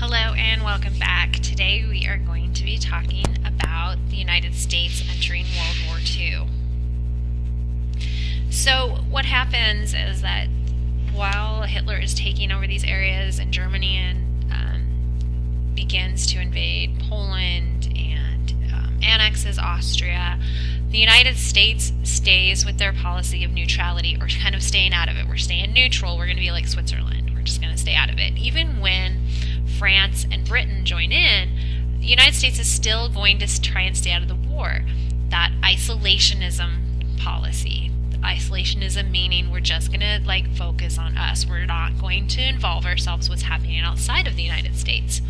Hello and welcome back. Today we are going to be talking about the United States entering World War II. So what happens is that while Hitler is taking over these areas in Germany and begins to invade Poland and annexes Austria, the United States stays with their policy of neutrality, or kind of staying out of it. We're staying neutral. We're going to be like Switzerland. We're just going to stay out of it. Even when France and Britain join in, the United States is still going to try and stay out of the war. That isolationism policy. Isolationism meaning we're just going to focus on us. We're not going to involve ourselves with what's happening outside of the United States.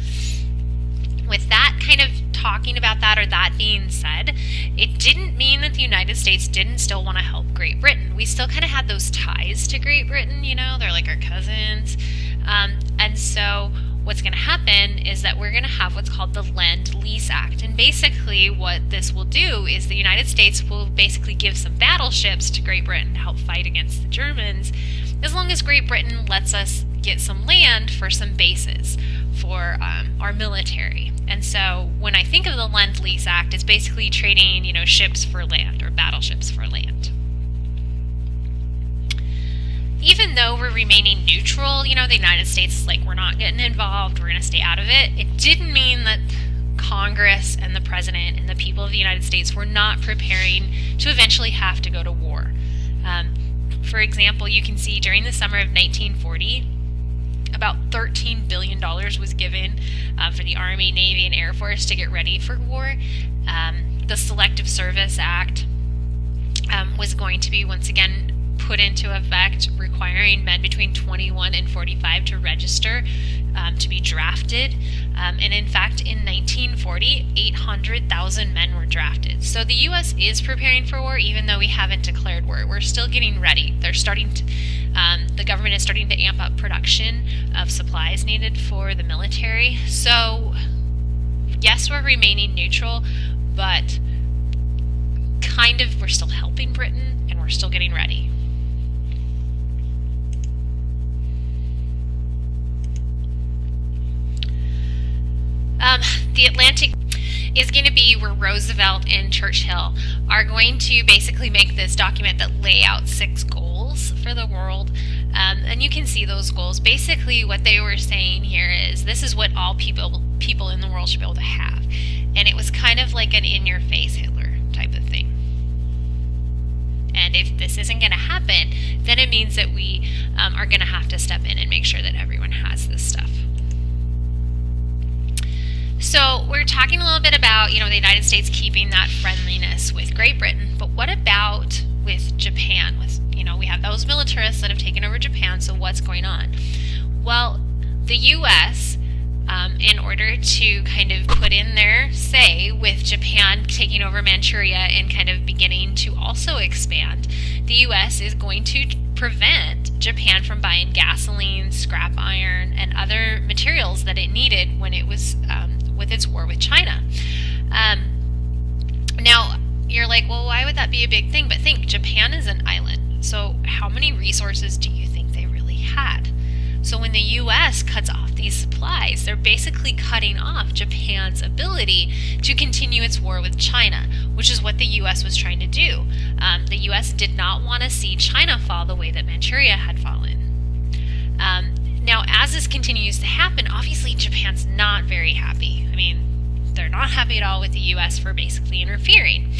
With that kind of talking about that, or that being said, it didn't mean that the United States didn't still want to help Great Britain. We still kind of had those ties to Great Britain, they're like our cousins. And so what's going to happen is that we're going to have what's called the Lend-Lease Act. And basically what this will do is the United States will basically give some battleships to Great Britain to help fight against the Germans, as long as Great Britain lets us get some land for some bases for our military. And so when I think of the Lend-Lease Act, it's basically trading, ships for land, or battleships for land. Even though we're remaining neutral, the United States is like, we're not getting involved, we're going to stay out of it. It didn't mean that Congress and the President and the people of the United States were not preparing to eventually have to go to war. For example, you can see during the summer of 1940, about $13 billion was given for the Army, Navy, and Air Force to get ready for war. The Selective Service Act was going to be once again put into effect, requiring men between 21 and 45 to register to be drafted. And in fact, in 1940, 800,000 men were drafted. So the U.S. is preparing for war, even though we haven't declared war. We're still getting ready. They're starting to, the government is starting to amp up production of supplies needed for the military. So yes, we're remaining neutral, but kind of we're still helping Britain, and we're still getting ready. The Atlantic is going to be where Roosevelt and Churchill are going to basically make this document that lay out 6 goals for the world. And you can see those goals. Basically what they were saying here is this is what all people in the world should be able to have. And it was kind of like an in-your-face Hitler type of thing. And if this isn't going to happen, then it means that we are going to have to step in and make sure that everyone has this stuff. So we're talking a little bit about, the United States keeping that friendliness with Great Britain, but what about with Japan? We have those militarists that have taken over Japan, so what's going on? Well, the U.S., in order to kind of put in their say with Japan taking over Manchuria and kind of beginning to also expand, the U.S. is going to prevent Japan from buying gasoline, scrap iron, and other materials that it needed when it was with its war with China. Now, you're like, well, why would that be a big thing? But think, Japan is an island. So how many resources do you think they really had? So when the U.S. cuts off these supplies, they're basically cutting off Japan's ability to continue its war with China, which is what the U.S. was trying to do. The U.S. did not want to see China fall the way that Manchuria had fallen. Now, as this continues to happen, obviously Japan's not very happy. I mean, they're not happy at all with the U.S. for basically interfering.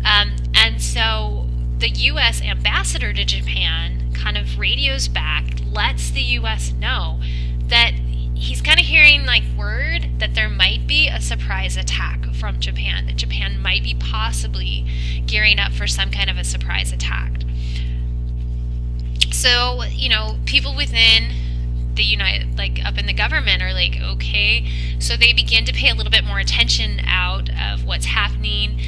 And so the U.S. ambassador to Japan kind of radios back, lets the U.S. know that he's kind of hearing word that there might be a surprise attack from Japan, that Japan might be possibly gearing up for some kind of a surprise attack. So, people within the up in the government are like, okay, so they begin to pay a little bit more attention out of what's happening.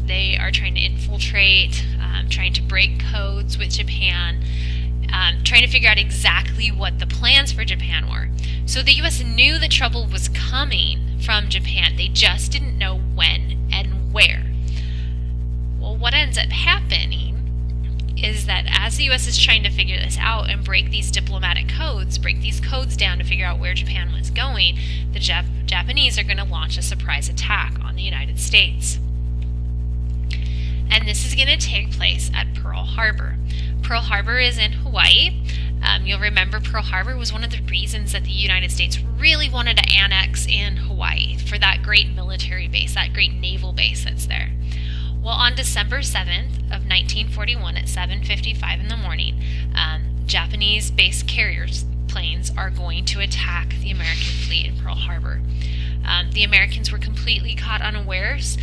They are trying to infiltrate, trying to break codes with Japan, trying to figure out exactly what the plans for Japan were. So the U.S. knew the trouble was coming from Japan. They just didn't know when and where. Well, what ends up happening is that as the U.S. is trying to figure this out and break these diplomatic codes, break these codes down to figure out where Japan was going, the Japanese are going to launch a surprise attack on the United States. And this is going to take place at Pearl Harbor. Pearl Harbor is in Hawaii. You'll remember Pearl Harbor was one of the reasons that the United States really wanted to annex in Hawaii, for that great military base, that great naval base that's there. Well, on December 7th of 1941 at 7:55 in the morning, Japanese base carriers planes are going to attack the American fleet in Pearl Harbor. The Americans were completely caught unawares.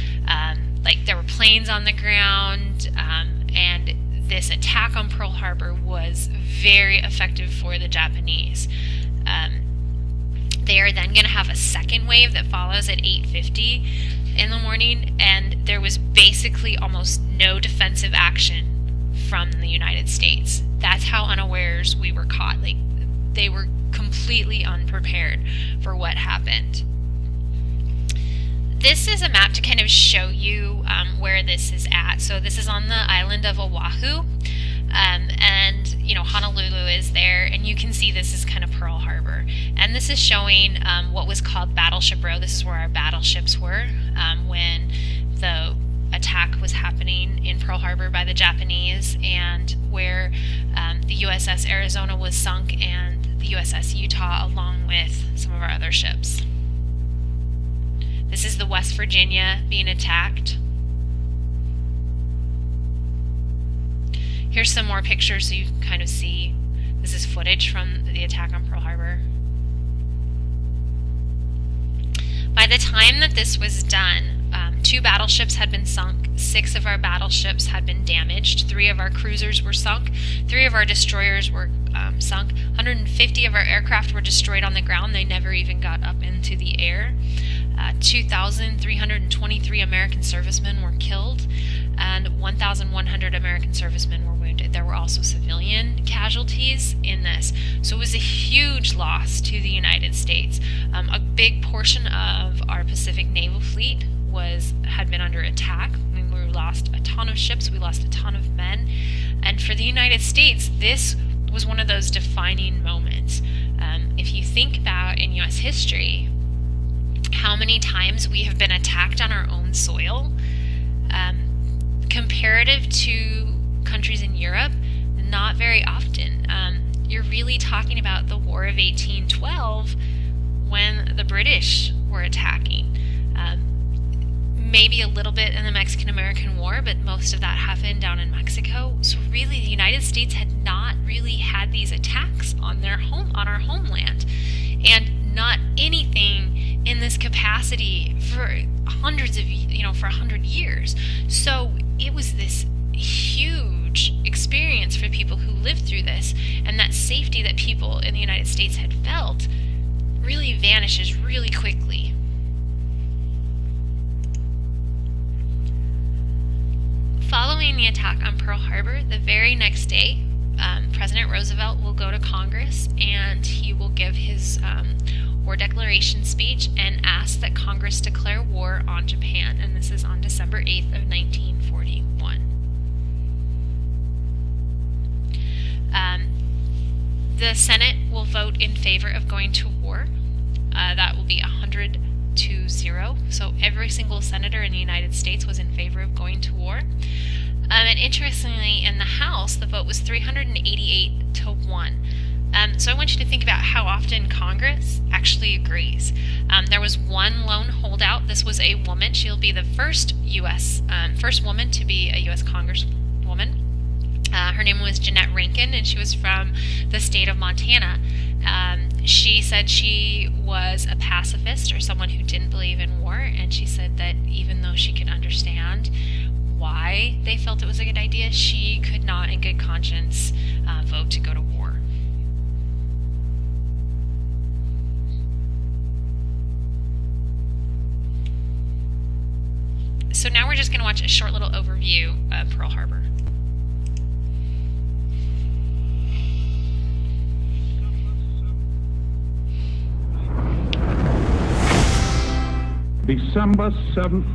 There were planes on the ground, and this attack on Pearl Harbor was very effective for the Japanese. They are then going to have a second wave that follows at 8:50 in the morning, and there was basically almost no defensive action from the United States. That's how unawares we were caught. They were completely unprepared for what happened. This is a map to kind of show you where this is at. So this is on the island of Oahu, and Honolulu is there, and you can see this is kind of Pearl Harbor. And this is showing what was called Battleship Row. This is where our battleships were when the attack was happening in Pearl Harbor by the Japanese, and where the USS Arizona was sunk and the USS Utah, along with some of our other ships. This is the West Virginia being attacked. Here's some more pictures so you can kind of see. This is footage from the attack on Pearl Harbor. By the time that this was done, 2 battleships had been sunk, 6 of our battleships had been damaged, 3 of our cruisers were sunk, 3 of our destroyers were sunk, 150 of our aircraft were destroyed on the ground. They never even got up into the air. 2,323 American servicemen were killed, and 1,100 American servicemen were wounded. There were also civilian casualties in this, so it was a huge loss to the United States. A big portion of our Pacific Naval Fleet had been under attack. We lost a ton of ships, we lost a ton of men, and for the United States, this was one of those defining moments. If you think about in U.S. history, how many times we have been attacked on our own soil, comparative to countries in Europe, not very often. You're really talking about the War of 1812 when the British were attacking. Maybe a little bit in the Mexican-American War, but most of that happened down in Mexico. So really, the United States had not really had these attacks on our homeland, and not anything in this capacity for for 100 years. So it was this huge experience for people who lived through this, and that safety that people in the United States had felt really vanishes really quickly. Following the attack on Pearl Harbor, the very next day, President Roosevelt will go to Congress and he will give his war declaration speech and ask that Congress declare war on Japan. And this is on December 8th of 1941. The Senate will vote in favor of going to war. That will be 100-0. So every single senator in the United States was in favor of going to war. And interestingly, in the House, the vote was 388-1. So I want you to think about how often Congress actually agrees. There was one lone holdout. This was a woman. She'll be the first woman to be a U.S. Congresswoman. Her name was Jeanette Rankin, and she was from the state of Montana. She said she was a pacifist, or someone who didn't believe in war, and she said that even though she could understand why they felt it was a good idea, she could not in good conscience vote to go to war. So now we're just going to watch a short little overview of Pearl Harbor. December 7th,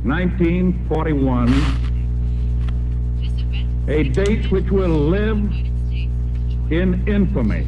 1941, a date which will live in infamy.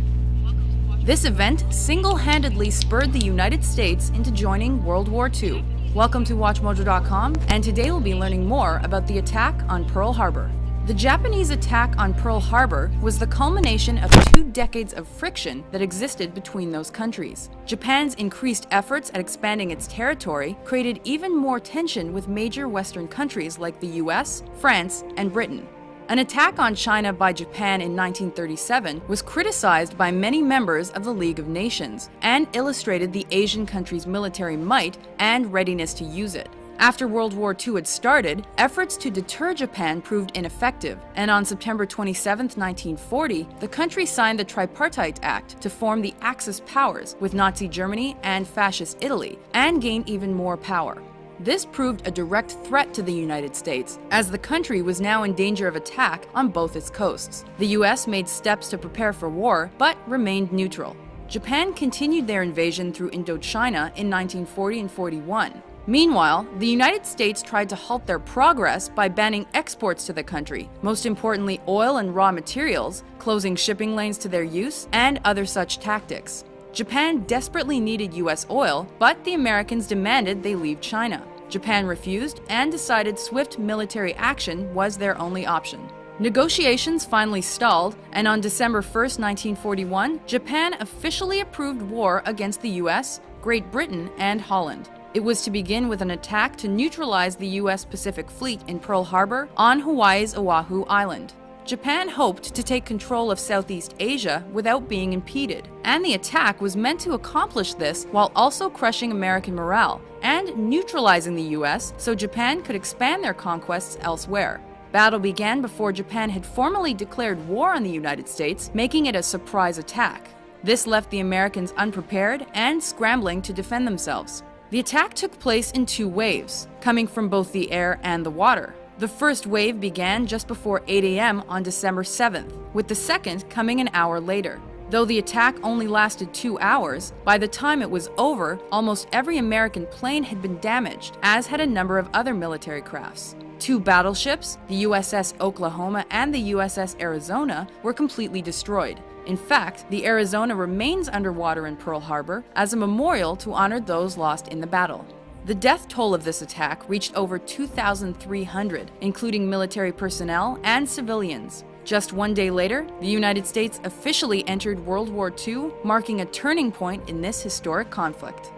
This event single-handedly spurred the United States into joining World War II. Welcome to WatchMojo.com, and today we'll be learning more about the attack on Pearl Harbor. The Japanese attack on Pearl Harbor was the culmination of 2 decades of friction that existed between those countries. Japan's increased efforts at expanding its territory created even more tension with major Western countries like the US, France, and Britain. An attack on China by Japan in 1937 was criticized by many members of the League of Nations and illustrated the Asian country's military might and readiness to use it. After World War II had started, efforts to deter Japan proved ineffective, and on September 27, 1940, the country signed the Tripartite Act to form the Axis powers with Nazi Germany and Fascist Italy, and gain even more power. This proved a direct threat to the United States, as the country was now in danger of attack on both its coasts. The US made steps to prepare for war, but remained neutral. Japan continued their invasion through Indochina in 1940 and 41. Meanwhile, the United States tried to halt their progress by banning exports to the country, most importantly oil and raw materials, closing shipping lanes to their use, and other such tactics. Japan desperately needed US oil, but the Americans demanded they leave China. Japan refused and decided swift military action was their only option. Negotiations finally stalled, and on December 1, 1941, Japan officially approved war against the US, Great Britain, and Holland. It was to begin with an attack to neutralize the US Pacific Fleet in Pearl Harbor on Hawaii's Oahu Island. Japan hoped to take control of Southeast Asia without being impeded, and the attack was meant to accomplish this while also crushing American morale and neutralizing the US so Japan could expand their conquests elsewhere. Battle began before Japan had formally declared war on the United States, making it a surprise attack. This left the Americans unprepared and scrambling to defend themselves. The attack took place in 2 waves, coming from both the air and the water. The first wave began just before 8 a.m. on December 7th, with the second coming an hour later. Though the attack only lasted 2 hours, by the time it was over, almost every American plane had been damaged, as had a number of other military crafts. 2 battleships, the USS Oklahoma and the USS Arizona, were completely destroyed. In fact, the Arizona remains underwater in Pearl Harbor as a memorial to honor those lost in the battle. The death toll of this attack reached over 2,300, including military personnel and civilians. Just 1 day later, the United States officially entered World War II, marking a turning point in this historic conflict.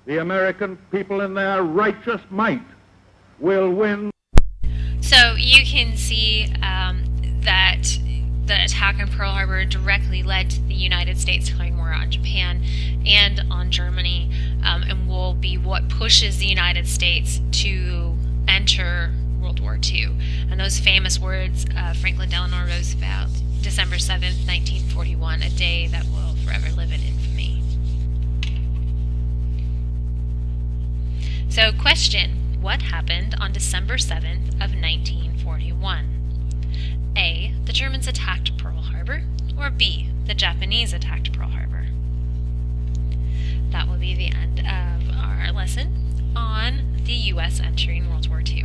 The American people in their righteous might will win. So you can see that the attack on Pearl Harbor directly led to the United States declaring war on Japan and on Germany, and will be what pushes the United States to enter World War II. And those famous words of Franklin Delano Roosevelt, December 7th, 1941, a day that will forever live in infamy. So question, what happened on December 7th of 1941? A. The Germans attacked Pearl Harbor, or B. The Japanese attacked Pearl Harbor. That will be the end of our lesson on the U.S. entering World War II.